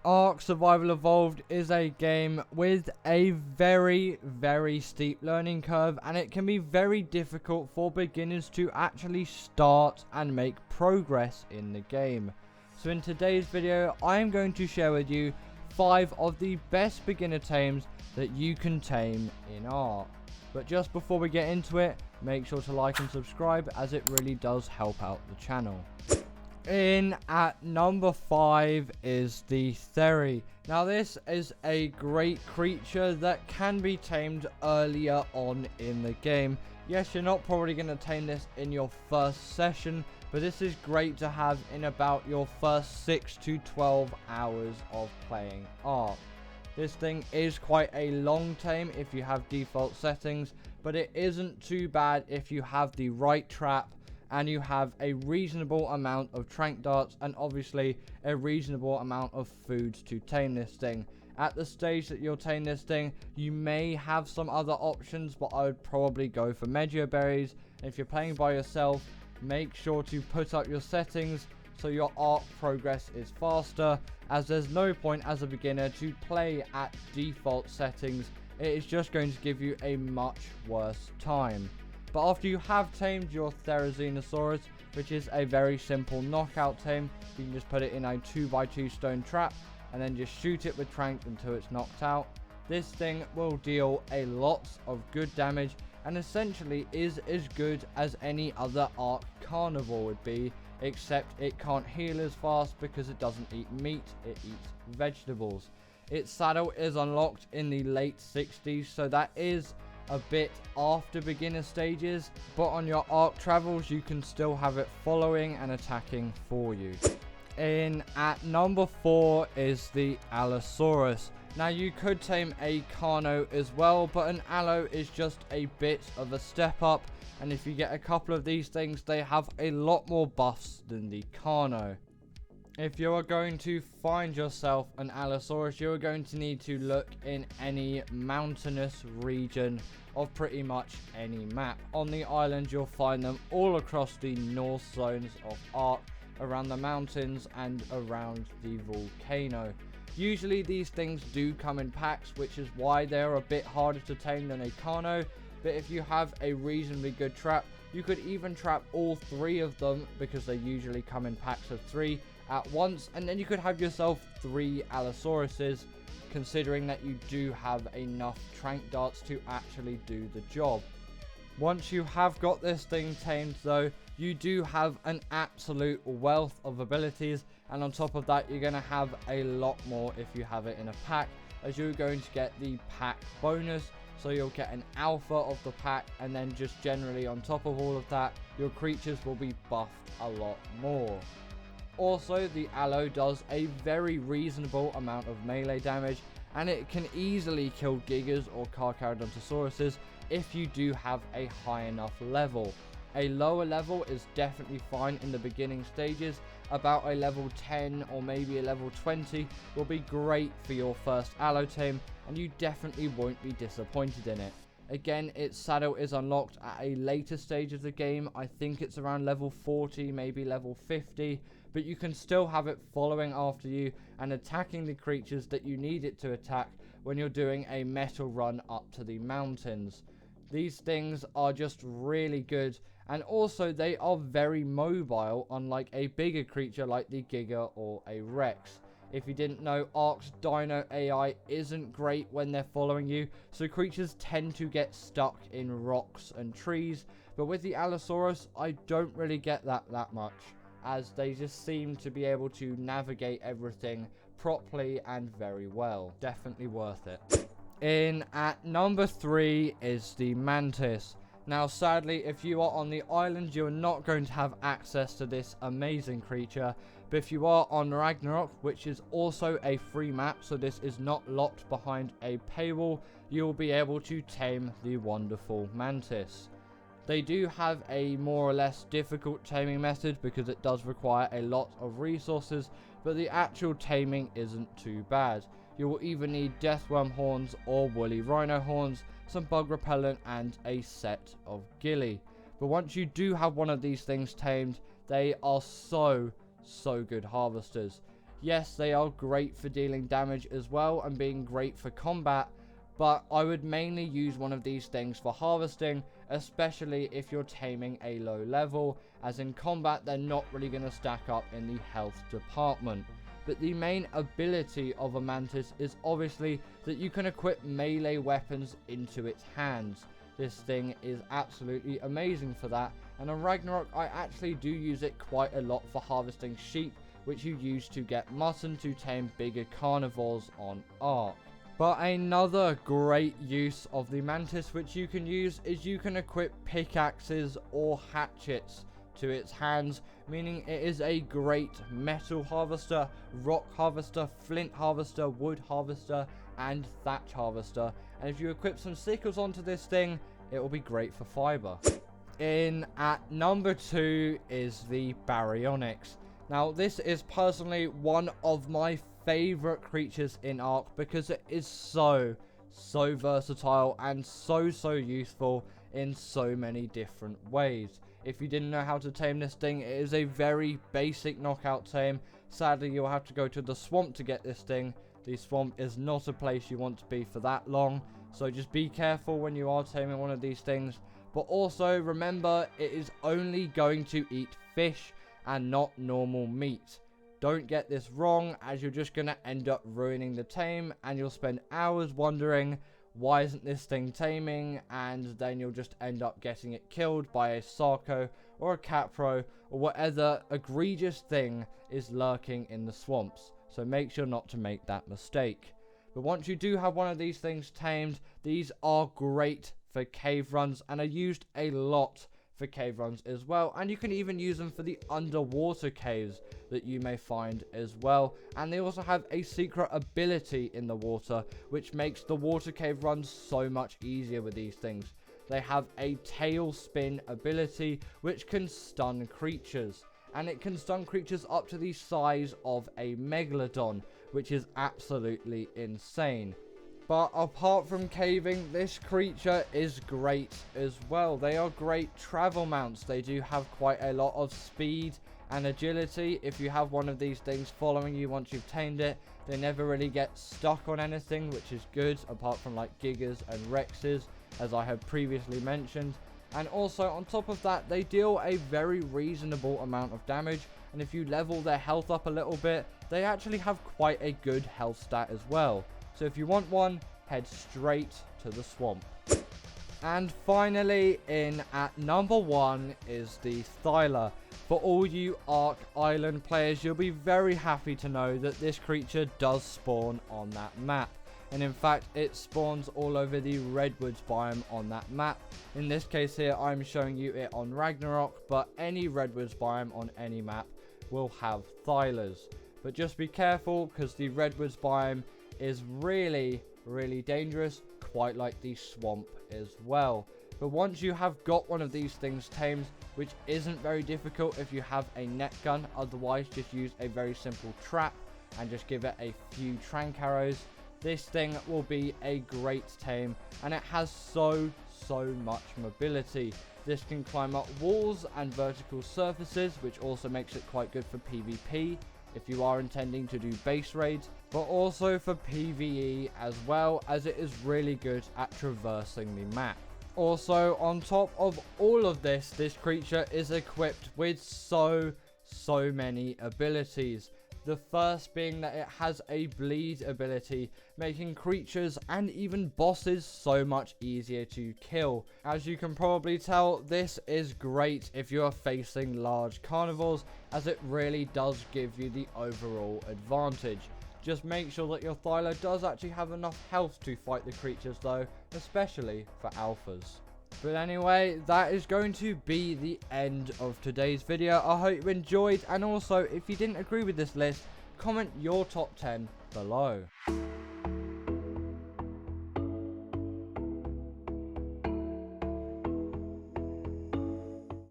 Ark Survival Evolved is a game with a very steep learning curve, and it can be very difficult for beginners to actually start and make progress in the game. So in today's video, I am going to share with you 5 of the best beginner tames that you can tame in Ark. But just before we get into it, make sure to like and subscribe, as it really does help out the channel. In at number 5 is the Theri. Now this is a great creature that can be tamed earlier on in the game. Yes, you're not probably going to tame this in your first session, but this is great to have in about your first 6 to 12 hours of playing Ark. This thing is quite a long tame if you have default settings, but it isn't too bad if you have the right trap and you have a reasonable amount of trank darts and obviously a reasonable amount of food to tame this thing. At the stage that you'll tame this thing, you may have some other options, but I would probably go for Medjo berries. And if you're playing by yourself, make sure to put up your settings so your Ark progress is faster, as there's no point as a beginner to play at default settings. It is just going to give you a much worse time. But after you have tamed your Therizinosaurus, which is a very simple knockout tame, you can just put it in a 2x2 stone trap and then just shoot it with trank until it's knocked out. This thing will deal a lot of good damage and essentially is as good as any other Ark carnivore would be, except it can't heal as fast because it doesn't eat meat, it eats vegetables. Its saddle is unlocked in the late 60s, so that is a bit after beginner stages, but on your Ark travels you can still have it following and attacking for you. In at number 4 is the Allosaurus. Now you could tame a Carno as well, but an Allo is just a bit of a step up, and if you get a couple of these things, they have a lot more buffs than the Carno. If you are going to find yourself an Allosaurus, you are going to need to look in any mountainous region of pretty much any map. On the island, you'll find them all across the north zones of Ark, around the mountains and around the volcano. Usually these things do come in packs, which is why they're a bit harder to tame than a Carno, but if you have a reasonably good trap, you could even trap all 3 of them, because they usually come in packs of 3 at once, and then you could have yourself 3 Allosauruses, considering that you do have enough trank darts to actually do the job. Once you have got this thing tamed though, you do have an absolute wealth of abilities, and on top of that you're going to have a lot more if you have it in a pack, as you're going to get the pack bonus. So you'll get an alpha of the pack, and then just generally on top of all of that, your creatures will be buffed a lot more. Also, the Allo does a very reasonable amount of melee damage, and it can easily kill Gigas or Carcharodontosauruses if you do have a high enough level. A lower level is definitely fine in the beginning stages. About a level 10 or maybe a level 20 will be great for your first Allo tame, and you definitely won't be disappointed in it. Again, its saddle is unlocked at a later stage of the game. I think it's around level 40, maybe level 50, but you can still have it following after you and attacking the creatures that you need it to attack when you're doing a metal run up to the mountains. These things are just really good, and also they are very mobile, unlike a bigger creature like the Giga or a Rex. If you didn't know, Ark's Dino AI isn't great when they're following you, so creatures tend to get stuck in rocks and trees, but with the Allosaurus, I don't really get that much, as they just seem to be able to navigate everything properly and very well. Definitely worth it. In at number 3 is the Mantis. Now sadly, if you are on the island, you're not going to have access to this amazing creature, but if you are on Ragnarok, which is also a free map, so this is not locked behind a paywall, you will be able to tame the wonderful Mantis. They do have a more or less difficult taming method because it does require a lot of resources, but the actual taming isn't too bad. You will either need deathworm horns or woolly rhino horns, some bug repellent, and a set of ghillie. But once you do have one of these things tamed, they are so good harvesters. Yes, they are great for dealing damage as well and being great for combat, but I would mainly use one of these things for harvesting, especially if you're taming a low level, as in combat they're not really going to stack up in the health department. But the main ability of a Mantis is obviously that you can equip melee weapons into its hands. This thing is absolutely amazing for that, and on Ragnarok I actually do use it quite a lot for harvesting sheep, which you use to get mutton to tame bigger carnivores on Ark. But another great use of the Mantis which you can use is you can equip pickaxes or hatchets to its hands, meaning it is a great metal harvester, rock harvester, flint harvester, wood harvester, and thatch harvester. And if you equip some sickles onto this thing, it will be great for fiber. In at number 2 is the Baryonyx. Now this is personally one of my favorite creatures in Ark because it is so versatile and so useful in so many different ways. If you didn't know how to tame this thing, it is a very basic knockout tame. Sadly, you'll have to go to the swamp to get this thing. The swamp is not a place you want to be for that long, so just be careful when you are taming one of these things. But also remember, it is only going to eat fish and not normal meat. Don't get this wrong, as you're just going to end up ruining the tame, and you'll spend hours wondering, why isn't this thing taming? And then you'll just end up getting it killed by a Sarco or a Capro or whatever egregious thing is lurking in the swamps. So make sure not to make that mistake. But once you do have one of these things tamed, these are great for cave runs and are used a lot for cave runs as well, and you can even use them for the underwater caves that you may find as well. And they also have a secret ability in the water which makes the water cave runs so much easier with these things. They have a tail spin ability which can stun creatures, and it can stun creatures up to the size of a megalodon, which is absolutely insane. But apart from caving, this creature is great as well. They are great travel mounts. They do have quite a lot of speed and agility. If you have one of these things following you once you've tamed it, they never really get stuck on anything, which is good, apart from like Gigas and Rexes, as I have previously mentioned. And also on top of that, they deal a very reasonable amount of damage, and if you level their health up a little bit, they actually have quite a good health stat as well. So if you want one, head straight to the swamp. And finally, in at number 1 is the Thyla. For all you Ark Island players, you'll be very happy to know that this creature does spawn on that map. And in fact, it spawns all over the Redwoods biome on that map. In this case here, I'm showing you it on Ragnarok, but any Redwoods biome on any map will have Thylas. But just be careful, because the Redwoods biome is really dangerous, quite like the swamp as well. But once you have got one of these things tamed, which isn't very difficult if you have a net gun, otherwise just use a very simple trap and just give it a few trank arrows, this thing will be a great tame, and it has so much mobility. This can climb up walls and vertical surfaces, which also makes it quite good for PvP if you are intending to do base raids, but also for PvE as well, as it is really good at traversing the map. Also, on top of all of this, this creature is equipped with so many abilities. The first being that it has a bleed ability, making creatures and even bosses so much easier to kill. As you can probably tell, this is great if you are facing large carnivores, as it really does give you the overall advantage. Just make sure that your Thyla does actually have enough health to fight the creatures though, especially for alphas. But anyway, that is going to be the end of today's video. I hope you enjoyed, and also if you didn't agree with this list, comment your top 10 below.